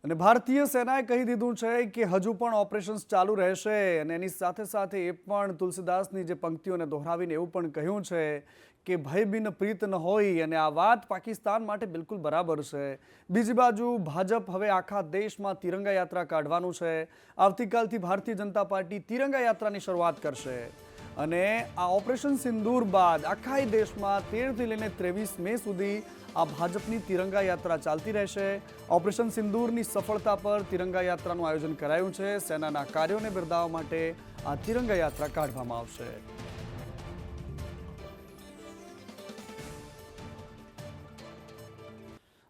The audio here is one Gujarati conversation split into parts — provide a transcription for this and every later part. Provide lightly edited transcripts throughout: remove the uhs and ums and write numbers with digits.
અને ભારતીય સેનાએ કહી દીધું છે કે હજુ પણ ઓપરેશન્સ ચાલુ રહેશે અને એની સાથે સાથે એ પણ તુલસીદાસની જે પંક્તિઓને દોહરાવીને એવું પણ કહ્યું છે કે ભય બિન પ્રીત ન હોય અને આ વાત પાકિસ્તાન માટે બિલકુલ બરાબર છે। બીજી બાજુ ભાજપ હવે આખા દેશમાં તિરંગા યાત્રા કાઢવાનું છે। આવતીકાલથી ભારતીય જનતા પાર્ટી તિરંગા યાત્રાની શરૂઆત કરશે અને આ ઓપરેશન સિંદૂર બાદ આખા દેશમાં 13 થી લઈને 23 મે સુધી આ ભાજપની તિરંગા યાત્રા ચાલતી રહેશે। ઓપરેશન સિંદૂરની સફળતા પર તિરંગા યાત્રાનું આયોજન કરાયું છે। સેનાના કાર્યોને બિરદાવવા માટે આ તિરંગા યાત્રા કાઢવામાં આવશે।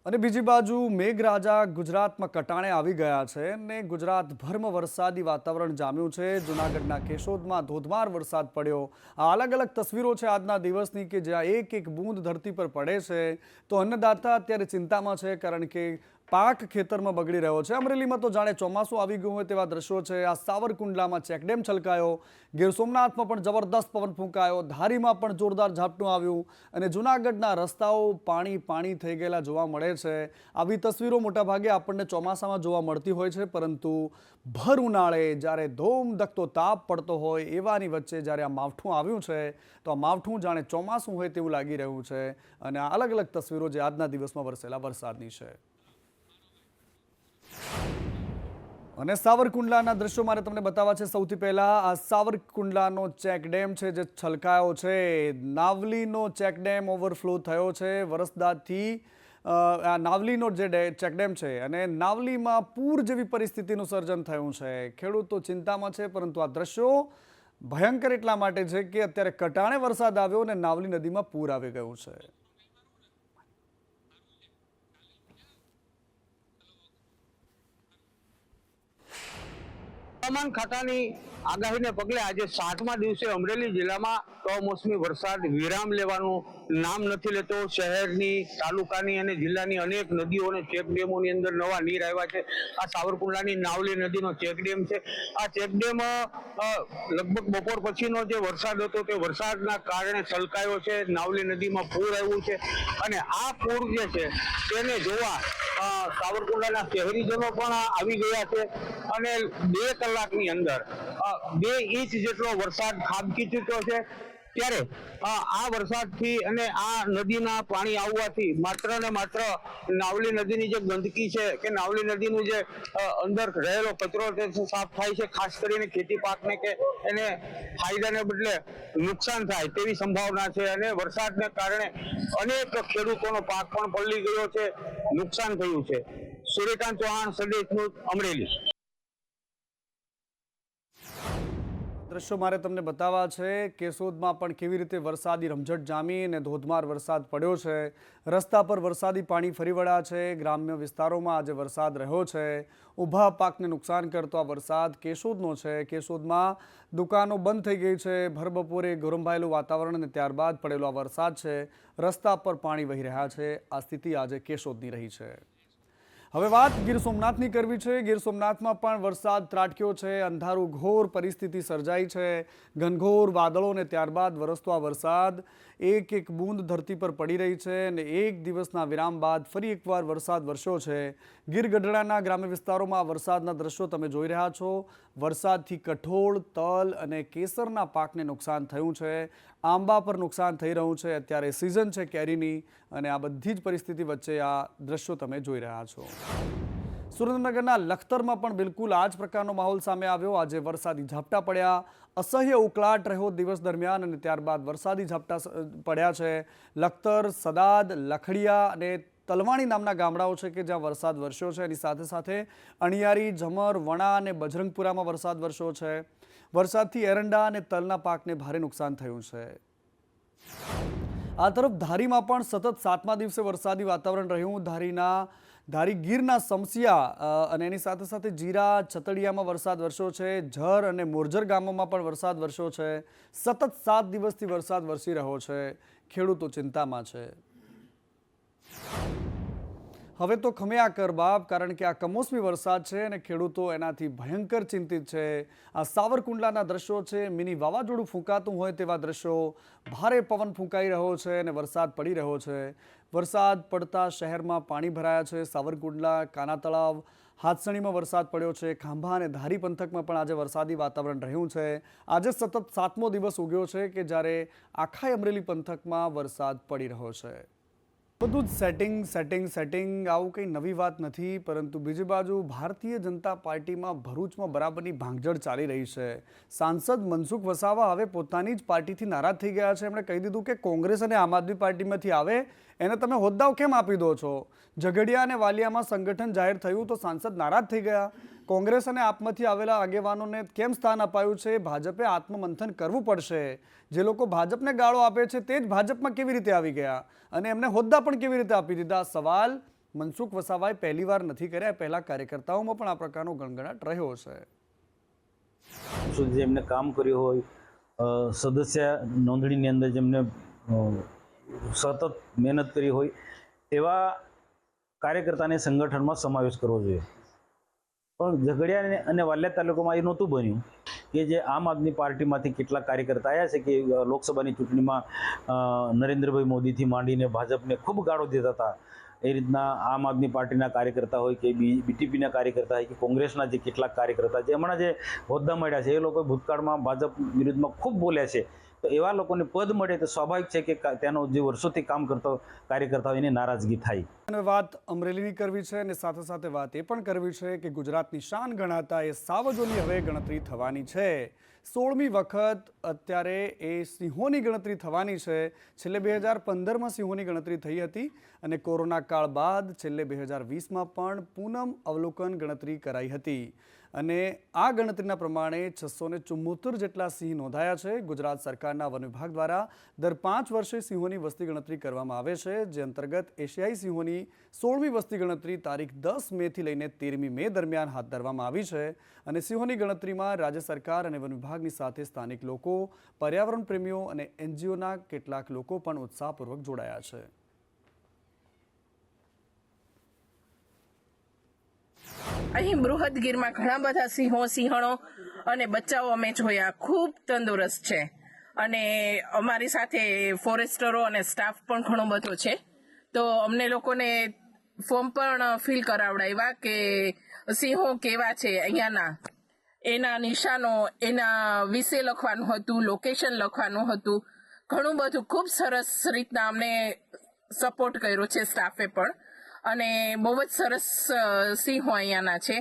અને બીજી બાજુ મેઘરાજા ગુજરાતમાં કટાણે આવી ગયા છે અને ગુજરાતભરમાં વરસાદી વાતાવરણ જામ્યું છે। જૂનાગઢના કેશોદમાં ધોધમાર વરસાદ પડ્યો। આ અલગ અલગ તસવીરો છે આજના દિવસની કે જ્યાં એક એક બૂંદ ધરતી પર પડે છે તો અન્નદાતા અત્યારે ચિંતામાં છે કારણ કે પાક ખેતરમાં બગડી રહ્યો છે। અમરેલીમાં તો જાણે ચોમાસું આવી ગયું હોય તેવા દ્રશ્યો છે। આ સાવરકુંડલામાં ચેકડેમ છલકાયો, ગીર સોમનાથમાં પણ જબરદસ્ત પવન ફૂંકાયો, ધારીમાં પણ જોરદાર ઝાપટું આવ્યું અને જૂનાગઢના રસ્તાઓ પાણી થઈ ગયેલા જોવા મળે છે। આવી તસવીરો મોટાભાગે આપણને ચોમાસામાં જોવા મળતી હોય છે, પરંતુ ભર ઉનાળે જ્યારે ધોમધખતો તાપ પડતો હોય એવાની વચ્ચે જ્યારે આ માવઠું આવ્યું છે તો આ માવઠું જાણે ચોમાસું હોય તેવું લાગી રહ્યું છે અને આ અલગ અલગ તસવીરો જે આજના દિવસમાં વરસેલા વરસાદની છે। અને સાવરકુંડલાના દ્રશ્યો મારે તમને બતાવવા છે। સૌથી પહેલા આ સાવરકુંડલાનો ચેકડેમ છે જે છલકાયો છે। નાવલીનો ચેકડેમ ઓવરફ્લો થયો છે વરસદાથી। આ નાવલીનો જે ચેકડેમ છે અને નાવલીમાં પૂર જેવી પરિસ્થિતિનું સર્જન થયું છે। ખેડૂતો ચિંતામાં છે, પરંતુ આ દ્રશ્યો ભયંકર એટલા માટે છે કે અત્યારે કટાણે વરસાદ આવ્યો અને નાવલી નદીમાં પૂર આવી ગયું છે। હવામાન ખાતાની આગાહીને પગલે આજે 7મા દિવસે અમરેલી જિલ્લામાં કમોસમી વરસાદ વિરામ લેવાનું નામ નથી લેતો। શહેરની, તાલુકાની અને જિલ્લાની અનેક નદીઓ અને ચેકડેમોની અંદર નવા નીર આવ્યા છે। આ સાવરકુંડલાની નાવલી નદીનો ચેકડેમ છે। આ ચેકડેમ લગભગ બપોર પછીનો જે વરસાદ હતો તે વરસાદના કારણે છલકાયો છે। નાવલી નદીમાં પૂર આવ્યું છે અને આ પૂર જે છે તેને જોવા સાવરકુંડલાના શહેરીજનો પણ આવી ગયા છે અને 2 કલાકની અંદર 2 ઇંચ જેટલો વરસાદ ખાબકી ચૂક્યો છે। ત્યારે આ વરસાદથી અને આ નદીના પાણી આવવાથી માત્ર ને માત્ર નાવલી નદીની જે ગંદકી છે કે નાવલી નદીનું જે અંદર રહેલો કચરો તે સાફ થાય છે। ખાસ કરીને ખેતી પાકને કે એને ફાયદાને બદલે નુકસાન થાય તેવી સંભાવના છે અને વરસાદને કારણે અનેક ખેડૂતોનો પાક પણ પલળી ગયો છે, નુકસાન થયું છે। સૂર્યકાંત ચૌહાણ, સંદેશ ન્યૂઝ, અમરેલી। દ્રશ્યો મારે તમને બતાવવા છે। કેશોદમાં પણ કેવી રીતે વરસાદી રમઝટ જામી અને ધોધમાર વરસાદ પડ્યો છે। રસ્તા પર વરસાદી પાણી ફરી વળ્યા છે। ગ્રામ્ય વિસ્તારોમાં આજે વરસાદ રહ્યો છે। ઊભા પાકને નુકસાન કરતો આ વરસાદ કેશોદનો છે। કેશોદમાં દુકાનો બંધ થઈ ગઈ છે। ભરબપોરે ગરમાયેલું વાતાવરણ અને ત્યારબાદ પડેલો આ વરસાદ છે। રસ્તા પર પાણી વહી રહ્યા છે। આ સ્થિતિ આજે કેશોદની રહી છે। હવે વાત ગીર સોમનાથની કરવી છે। ગીર સોમનાથમાં પણ વરસાદ ત્રાટક્યો છે। અંધારું ઘોર પરિસ્થિતિ સર્જાઈ છે। ઘનઘોર વાદળો અને ત્યારબાદ વરસતો આ વરસાદ એક એક બૂંદ ધરતી પર પડી રહી છે અને એક દિવસના વિરામ બાદ ફરી એકવાર વરસાદ વરસ્યો છે। ગીર ગઢડાના ગ્રામ્ય વિસ્તારોમાં વરસાદના દ્રશ્યો તમે જોઈ રહ્યા છો। વરસાદથી કઠોળ, તલ અને કેસરના પાકને નુકસાન થયું છે। આંબા પર નુકસાન થઈ રહ્યું છે। અત્યારે સિઝન છે કેરીની અને આ બધી જ પરિસ્થિતિ વચ્ચે આ દ્રશ્યો તમે જોઈ રહ્યા છો। સુરેન્દ્રનગરના લખતરમાં પણ બિલકુલ આ જ પ્રકારનો માહોલ સામે આવ્યો। આજે વરસાદી ઝાપટા પડ્યા, અસહ્ય ઉકળાટ રહ્યો દિવસ દરમિયાન અને ત્યારબાદ વરસાદી ઝાપટા પડ્યા છે। લખતર, સદાદ, લખડિયા અને તલવાણી નામના ગામડાઓ છે કે જ્યાં વરસાદ વરસ્યો છે। એની સાથે સાથે અણિયારી, ઝમર, વણા અને બજરંગપુરામાં વરસાદ વરસ્યો છે। વરસાદથી એરંડા અને તલના પાકને ભારે નુકસાન થયું છે। આ તરફ ધારીમાં પણ સતત 7મા દિવસે વરસાદી વાતાવરણ રહ્યું। ધારી ગીરના સમસિયા અને એની સાથે સાથે જીરા, છતડિયામાં વરસાદ વરસ્યો છે। ઝર અને મોરજર ગામોમાં પણ વરસાદ વરસ્યો છે। સતત 7 દિવસથી વરસાદ વરસી રહ્યો છે। ખેડૂતો ચિંતામાં છે। હવે તો ખમ્યા કર બાપ, કારણ કે આ કમોસમી વરસાદ છે અને ખેડૂતો એનાથી ભયંકર ચિંતિત છે. આ સાવરકુંડલાના દ્રશ્યો છે. મિની વાવાઝોડું ફૂંકાતું હોય તેવા દ્રશ્યો. ભારે પવન ફૂંકાઈ રહ્યો છે અને વરસાદ પડી રહ્યો છે. વરસાદ પડતા શહેરમાં પાણી ભરાયા છે. સાવરકુંડલા, કાના તળાવ, હાથસણીમાં વરસાદ પડ્યો છે. ખાંભા અને ધારી પંથકમાં પણ આજે વરસાદી વાતાવરણ રહ્યું છે. આજે સતત 7મો દિવસ ઉગ્યો છે કે જ્યારે આખા અમરેલી પંથકમાં વરસાદ પડી રહ્યો છે. બધું જ સેટિંગ આવું કંઈ નવી વાત નથી, પરંતુ બીજી બાજુ ભારતીય જનતા પાર્ટીમાં ભરૂચમાં બરાબરની ભાંગજળ ચાલી રહી છે. સાંસદ મનસુખ વસાવા હવે પોતાની જ પાર્ટીથી નારાજ થઈ ગયા છે. એમણે કહી દીધું કે કોંગ્રેસ અને આમ આદમી પાર્ટીમાંથી આવે એને તમે હોદ્દાઓ કેમ આપી દો છો? ઝઘડિયા અને વાલિયામાં સંગઠન જાહેર થયું તો સાંસદ નારાજ થઈ ગયા. કોંગ્રેસ અને આપમાંથી આવેલા આગેવાનોને કેમ સ્થાન અપાયું છે? ભાજપે આત્મમંથન કરવું પડશે. જે લોકો ભાજપને ગાળો આપે છે તે જ ભાજપમાં કેવી રીતે આવી ગયા અને એમને હોદ્દા પણ કેવી રીતે આપી દીધા? સવાલ મનસુખ વસાવાએ પહેલીવાર નથી કર્યા. પહેલા કાર્યકર્તાઓમાં પણ આ પ્રકારનો ગણગણાટ રહ્યો છે. સુધી જેમને કામ કર્યું હોય, સદસ્ય નોંધણીની અંદર જેમને સતત મહેનત કરી હોય એવા કાર્યકર્તાને સંગઠનમાં સમાવેશ કરવો જોઈએ. પણ ઝઘડિયા અને વાલિયા તાલુકામાં એ નહોતું બન્યું કે જે આમ આદમી પાર્ટીમાંથી કેટલાક કાર્યકર્તા આવ્યા છે કે લોકસભાની ચૂંટણીમાં નરેન્દ્રભાઈ મોદીથી માંડીને ભાજપને ખૂબ ગાળો દેતા હતા. એ રીતના આમ આદમી પાર્ટીના કાર્યકર્તા હોય કે બીટીપીના કાર્યકર્તા હોય કે કોંગ્રેસના જે કેટલાક કાર્યકર્તા જે હમણાં જે હોદ્દા મળ્યા છે એ લોકો ભૂતકાળમાં ભાજપ વિરુદ્ધમાં ખૂબ બોલ્યા છે. તો એવા લોકોને પદ મળે તો સ્વાભાવિક છે કે તેનો જે વર્ષોથી કામ કરતો કાર્યકર્તાઓ એની નારાજગી થાય. અને વાત અમરેલીની કરવી છે અને સાથે સાથે વાત એ પણ કરવી છે કે ગુજરાતની શાન ગણાતા એ સાવજોની હવે ગણતરી થવાની છે. 16મી વખત અત્યારે એ સિંહોની ગણતરી થવાની છે. છેલ્લે 2015માં સિંહોની ગણતરી થઈ હતી અને કોરોના કાળ બાદ છેલ્લે 2020માં પણ પૂનમ અવલોકન ગણતરી કરાઈ હતી અને આ ગણતરીના પ્રમાણે 674 જેટલા સિંહ નોંધાયા છે. ગુજરાત સરકારના વન વિભાગ દ્વારા દર 5 વર્ષે સિંહોની વસ્તી ગણતરી કરવામાં આવે છે, જે અંતર્ગત એશિયાઈ સિંહોની 16મી વસ્તી ગણતરી તારીખ 10 મેથી લઈને 13મી મે દરમિયાન હાથ ધરવામાં આવી છે અને સિંહોની ગણતરીમાં રાજ્ય સરકાર અને વન વિભાગની સાથે સ્થાનિક લોકો, પર્યાવરણ પ્રેમીઓ અને એનજીઓના કેટલાક લોકો પણ ઉત્સાહપૂર્વક જોડાયા છે. અહીં બૃહદગીરમાં ઘણા બધા સિંહો, સિંહણો અને બચ્ચાઓ અમે જોયા. ખૂબ તંદુરસ્ત છે અને અમારી સાથે ફોરેસ્ટરો અને સ્ટાફ પણ ઘણો બધો છે. તો અમને લોકોને ફોર્મ પણ ફિલ કરાવડાવ્યા કે સિંહો કેવા છે અહીંયાના, એના નિશાનો, એના વિશે લખવાનું હતું, લોકેશન લખવાનું હતું. ઘણું બધું ખૂબ સરસ રીતના અમને સપોર્ટ કર્યો છે સ્ટાફે પણ અને બહુ જ સરસ સિંહો અહીંયાના છે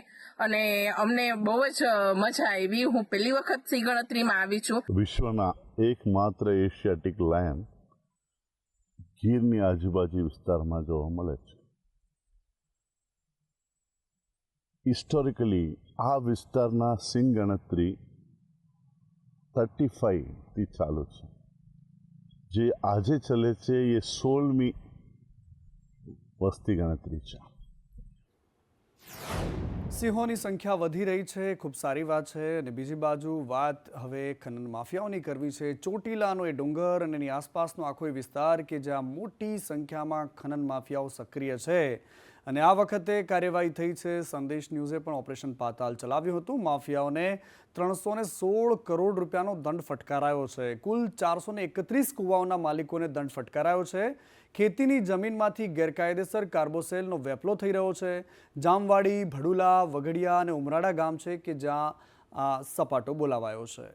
અને અમને બહુ જ મજા આવી. હું પહેલી વખત સિંહ ગણતરીમાં આવી છું. વિશ્વના એકમાત્ર એશિયાટિક લાયન ગીરની આજુબાજુ વિસ્તારમાં જોવા મળે છે. હિસ્ટોરિકલી આ વિસ્તારના સિંહ ગણતરી 35થી ચાલુ છે. જે આજે ચલે છે એ 16મી વસ્તી ગણતરી છે. સિંહોની સંખ્યા વધી રહી છે, ખૂબ સારી વાત છે. અને બીજી બાજુ વાત હવે ખનન માફિયાઓની કરવી છે. ચોટીલાનો એ ડુંગર અને એની આસપાસનો આખો એ વિસ્તાર કે જ્યાં મોટી સંખ્યામાં ખનન માફિયાઓ સક્રિય છે અને આ વખતે કાર્યવાહી થઈ છે. સંદેશ ન્યૂઝે પણ ઓપરેશન પાતાલ ચલાવ્યું હતું. માફિયાઓને 316 કરોડ રૂપિયાનો દંડ ફટકારાયો છે. કુલ 431 કુવાઓના માલિકોને દંડ ફટકારાયો છે. ખેતીની જમીનમાંથી ગેરકાયદેસર કાર્બોસેલનો વેપલો થઈ રહ્યો છે. જામવાડી, ભડુલા, વઘડિયા અને ઉમરાડા ગામ છે કે જ્યાં સપાટો બોલાવાયો છે.